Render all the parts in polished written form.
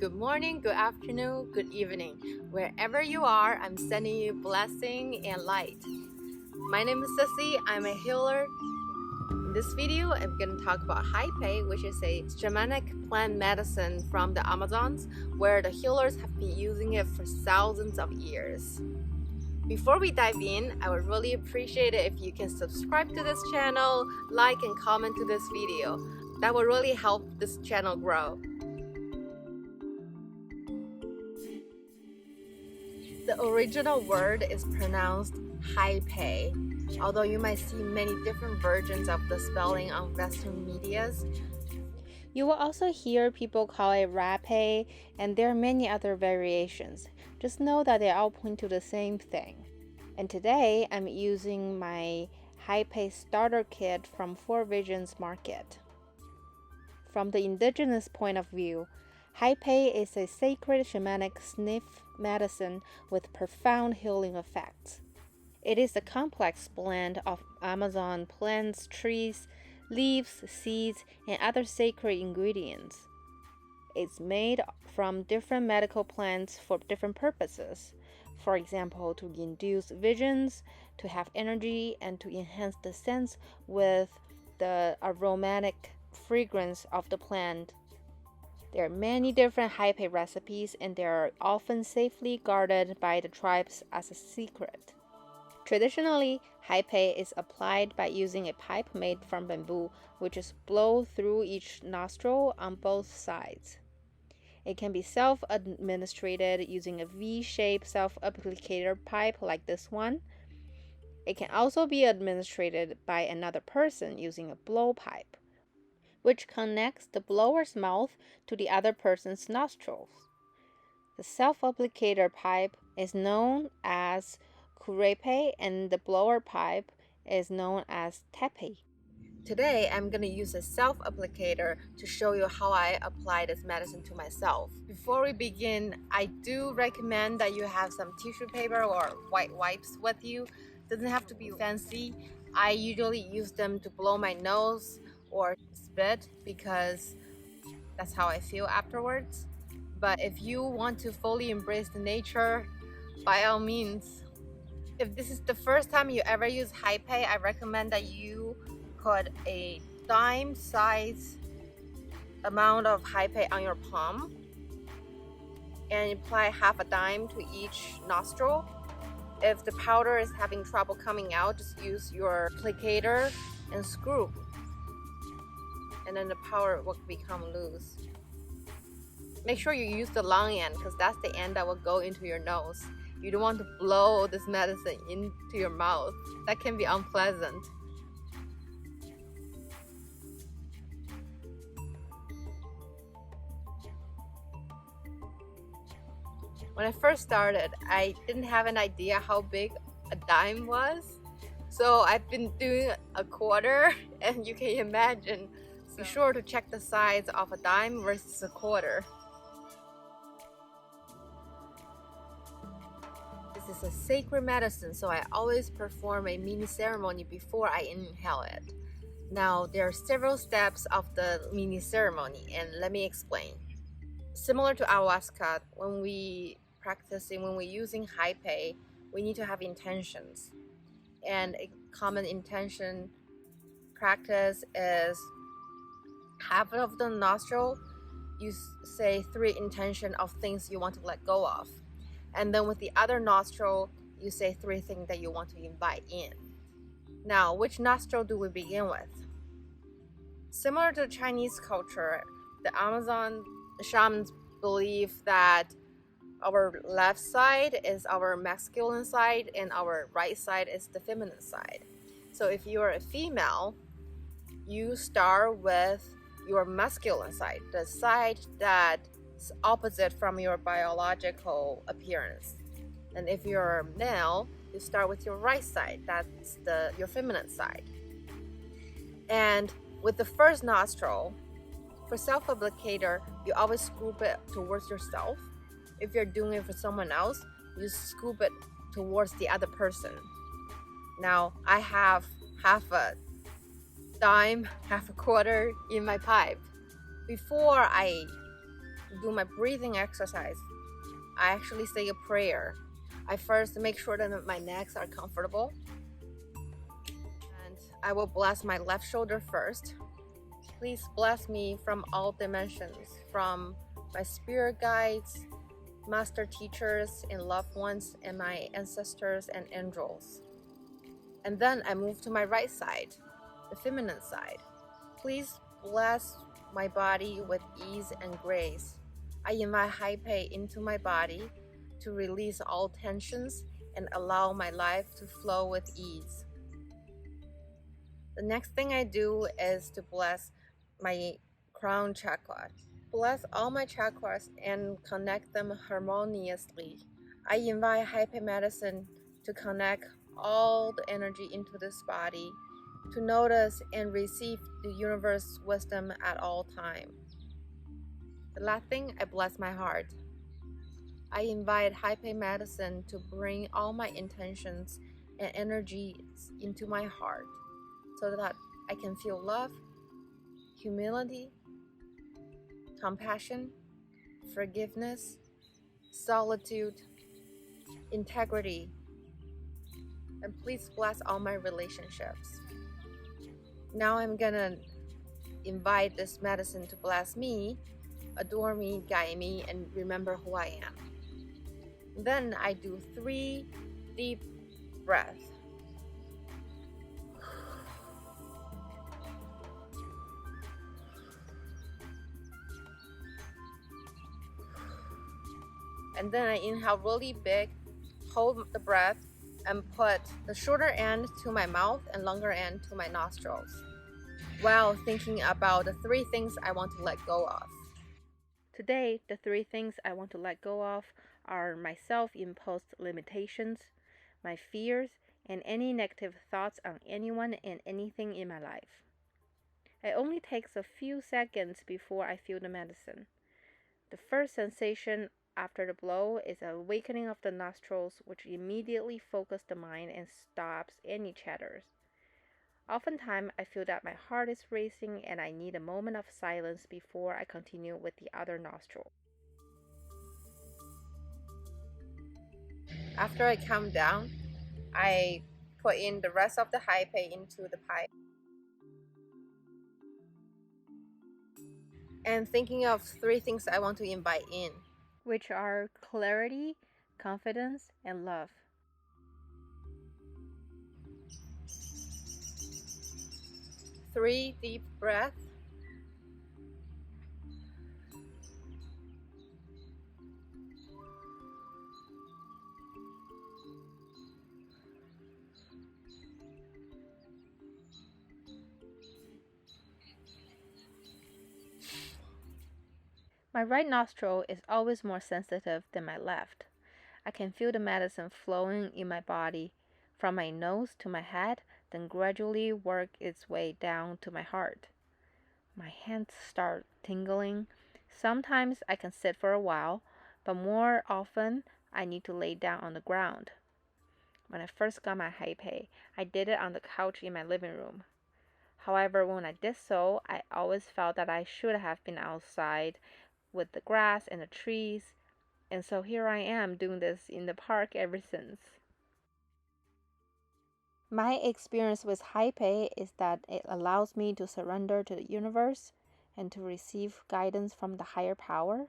good morning, good afternoon, good evening. Wherever you are, I'm sending you blessing and light. My name is Sissy. I'm a healer. In this video, I'm going to talk about Hape, which is a shamanic plant medicine from the Amazons, where the healers have been using it for thousands of years. Before we dive in, I would really appreciate it if you can subscribe to this channel, like and comment to this video. That will really help this channel grow. The original word is pronounced Jaipei, although you might see many different versions of the spelling on Western medias. You will also hear people call it Rapé, and there are many other variations. Just know that they all point to the same thing. And today, I'm using my Hape starter kit from Four Visions Market. From the indigenous point of view, Hape is a sacred shamanic sniff medicine with profound healing effects. It is a complex blend of Amazon plants, trees, leaves, seeds, and other sacred ingredients. It's made from different medical plants for different purposes. For example, to induce visions, to have energy, and to enhance the sense with the aromatic fragrance of the plant. There are many different Hape recipes, and they are often safely guarded by the tribes as a secret. Traditionally, Hape is applied by using a pipe made from bamboo, which is blown through each nostril on both sides. It can be self-administered using a V-shaped self-applicator pipe like this one. It can also be administered by another person using a blowpipe, which connects the blower's mouth to the other person's nostrils. The self-applicator pipe is known as Rapé, and the blower pipe is known as Jaipei. Today, I'm going to use a self-applicator to show you how I apply this medicine to myself. Before we begin, I do recommend that you have some tissue paper or white wipes with you. It doesn't have to be fancy. I usually use them to blow my nose or spit because that's how I feel afterwards. But if you want to fully embrace the nature, by all means. If this is the first time you ever use Hape, I recommend that you put a dime size amount of Hape on your palm and apply half a dime to each nostril. If the powder is having trouble coming out, just use your applicator and screw, and then the powder will become loose. Make sure you use the long end because that's the end that will go into your nose. You don't want to blow this medicine into your mouth. That can be unpleasant. When I first started, I didn't have an idea how big a dime was. So I've been doing a quarter, and you can imagine. Be sure to check the size of a dime versus a quarter. This is a sacred medicine, so I always perform a mini ceremony before I inhale it. Now, there are several steps of the mini ceremony, and let me explain. Similar to ayahuasca, when we're using Hape, we need to have intentions. And a common intention practice is half of the nostril, you say 3 intentions of things you want to let go of. And then with the other nostril, you say 3 things that you want to invite in. Now, which nostril do we begin with? Similar to Chinese culture, the Amazon shamans believe that our left side is our masculine side and our right side is the feminine side. So if you are a female, you start with your masculine side, the side that opposite from your biological appearance. And if you're a male, you start with your right side, that's your feminine side. And with the first nostril, for self-applicator, you always scoop it towards yourself. If you're doing it for someone else, you scoop it towards the other person. Now, I have half a dime, half a quarter in my pipe. Before I do my breathing exercise, I actually say a prayer. I first make sure that my necks are comfortable, and I will bless my left shoulder first. Please bless me from all dimensions, from my spirit guides, master teachers, and loved ones, and my ancestors and angels. And then I move to my right side, the feminine side. Please bless my body with ease and grace. I invite Hape into my body to release all tensions and allow my life to flow with ease. The next thing I do is to bless my crown chakra. Bless all my chakras and connect them harmoniously. I invite Hape Medicine to connect all the energy into this body, to notice and receive the universe's wisdom at all time. The last thing, I bless my heart. I invite Hape Medicine to bring all my intentions and energies into my heart so that I can feel love, humility, compassion, forgiveness, solitude, integrity, and please bless all my relationships. Now I'm gonna invite this medicine to bless me, adore me, guide me, and remember who I am. Then I do 3 deep breaths. And then I inhale really big, hold the breath, and put the shorter end to my mouth and longer end to my nostrils, while thinking about the 3 things I want to let go of. Today, the 3 things I want to let go of are my self-imposed limitations, my fears, and any negative thoughts on anyone and anything in my life. It only takes a few seconds before I feel the medicine. The first sensation after the blow is a awakening of the nostrils, which immediately focuses the mind and stops any chatters. Oftentimes, I feel that my heart is racing and I need a moment of silence before I continue with the other nostril. After I calm down, I put in the rest of the Hape into the pipe. And thinking of 3 things I want to invite in, which are clarity, confidence, and love. Three deep breaths. My right nostril is always more sensitive than my left. I can feel the medicine flowing in my body from my nose to my head, then gradually work its way down to my heart. My hands start tingling. Sometimes I can sit for a while, but more often I need to lay down on the ground. When I first got my Jaipei, I did it on the couch in my living room. However, when I did so, I always felt that I should have been outside with the grass and the trees, and so here I am doing this in the park ever since. My experience with Hape is that it allows me to surrender to the universe and to receive guidance from the higher power,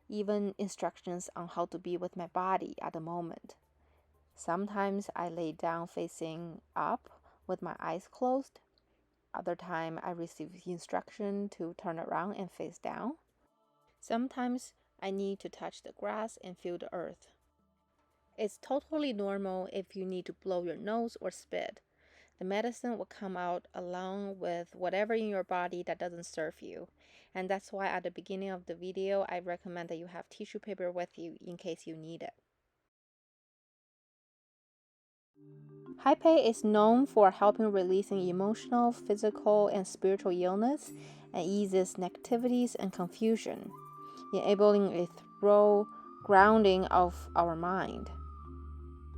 even instructions on how to be with my body at the moment. Sometimes I lay down facing up with my eyes closed. Other time I receive instruction to turn around and face down. Sometimes I need to touch the grass and feel the earth. It's totally normal if you need to blow your nose or spit. The medicine will come out along with whatever in your body that doesn't serve you. And that's why at the beginning of the video, I recommend that you have tissue paper with you in case you need it. Hape is known for helping releasing emotional, physical, and spiritual illness and eases negativities and confusion, enabling a thorough grounding of our mind.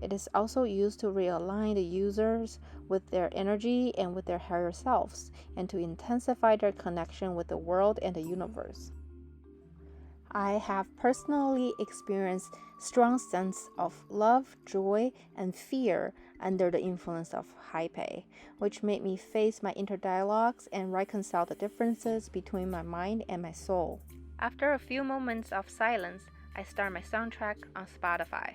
It is also used to realign the users with their energy and with their higher selves, and to intensify their connection with the world and the universe. I have personally experienced strong sense of love, joy, and fear under the influence of Hape, which made me face my inner dialogues and reconcile the differences between my mind and my soul. After a few moments of silence, I start my soundtrack on Spotify.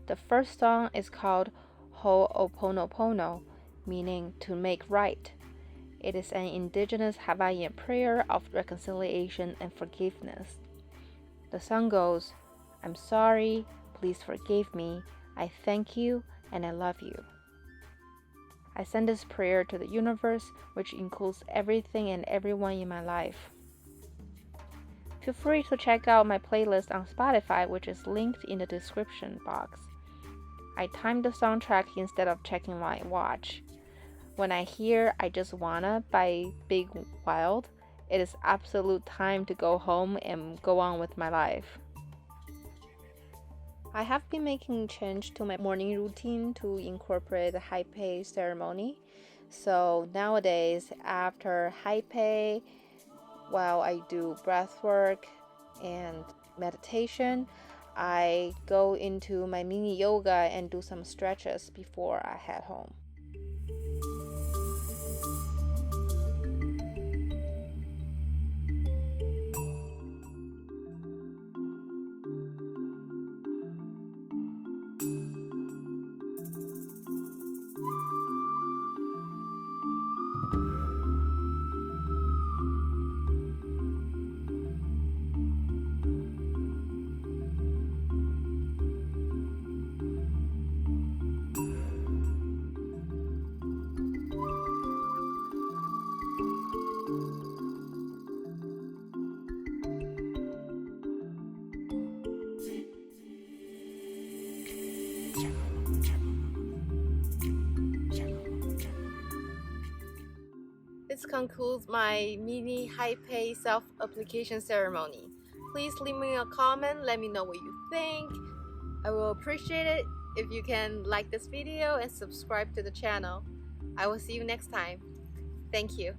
The first song is called Ho'oponopono, meaning to make right. It is an indigenous Hawaiian prayer of reconciliation and forgiveness. The song goes, I'm sorry, please forgive me, I thank you, and I love you. I send this prayer to the universe, which includes everything and everyone in my life. Feel free to check out my playlist on Spotify, which is linked in the description box. I timed the soundtrack instead of checking my watch. When I hear I Just Wanna by Big Wild, it is absolute time to go home and go on with my life. I have been making change to my morning routine to incorporate the Jaipei ceremony. So nowadays, after Jaipei, while I do breath work and meditation, I go into my mini yoga and do some stretches before I head home. This concludes my mini Hape self-application ceremony. Please leave me a comment, let me know what you think. I will appreciate it if you can like this video and subscribe to the channel. I will see you next time. Thank you.